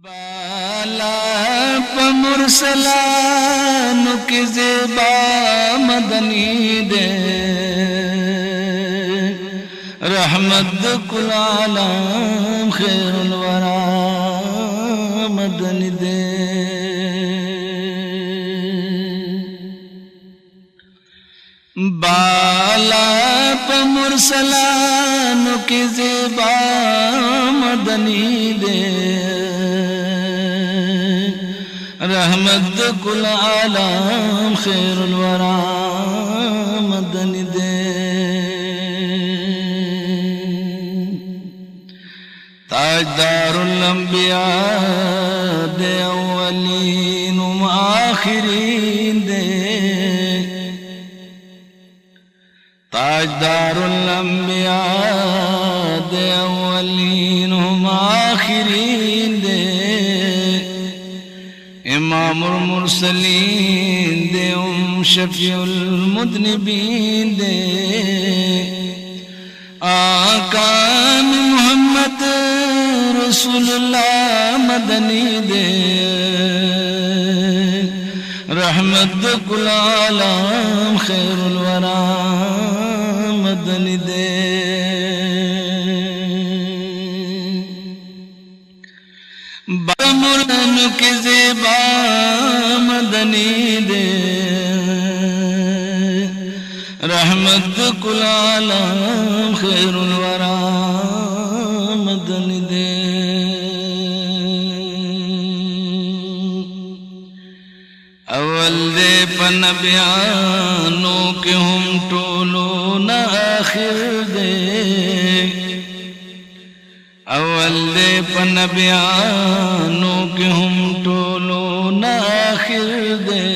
بالا پمرسلانو کی زیبا مدنی دے رحمت کل عالم خیر الورا مدنی دے بالا پمرسلانو کی زیبا مدنی دے رحمت کل عالم خیر الورا مدنی دے تاجدار الانبیاء دے اولین و آخرین دے تاجدار الانبیاء دے اولین و آخرین دے امام المرسلین دے شفیع المذنبین دے آقا محمد رسول اللہ مدنی دے رحمت کل عالم خیر الورا مدنی دے بمرن کی زیبا مدنی دے رحمت کل عالم خیر الورا مدنی دے اول دے پنبیانوں کے ہم ٹولو نہ آخر دے اول دے پنبیانوں کے ہم ٹولو نہ آخر دے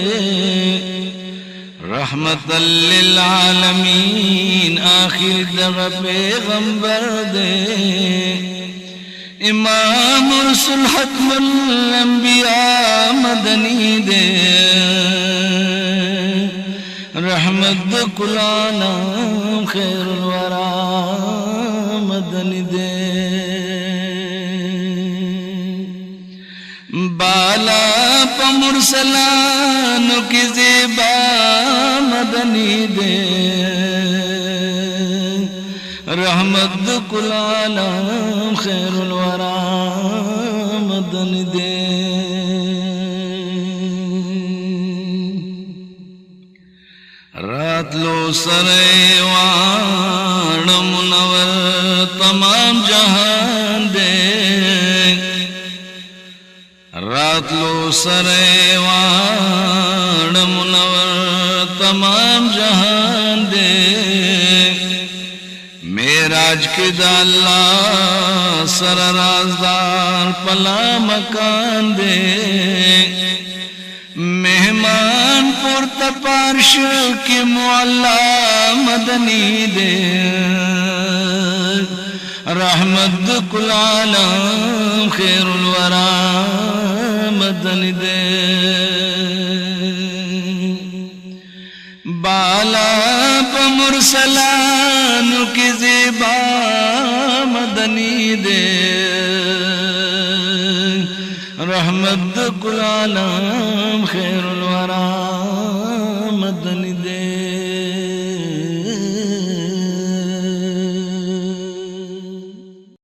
رحمت للعالمین آخر دغ پیغمبر دے امام رسول حتم الانبیاء مدنی دے رحمت کل عالم خیر الورا مدنی دے بالا پمرسلانو کی زیبا مدنی دے رحمت کل عالم خیر الورا مدنی دے رات لو سریوان منور تمام جہان دے رات لو سریوان منور تمام جہان دے میراج کی دا اللہ سر رازدار پلا مکان دے مہمان پورتا پارش کی معلا مدنی دے رحمت کل عالم خیر الورا مدنی دے بالا پمرسلانو کی زیبا مدنی دے رحمت کل عالم خیر الورا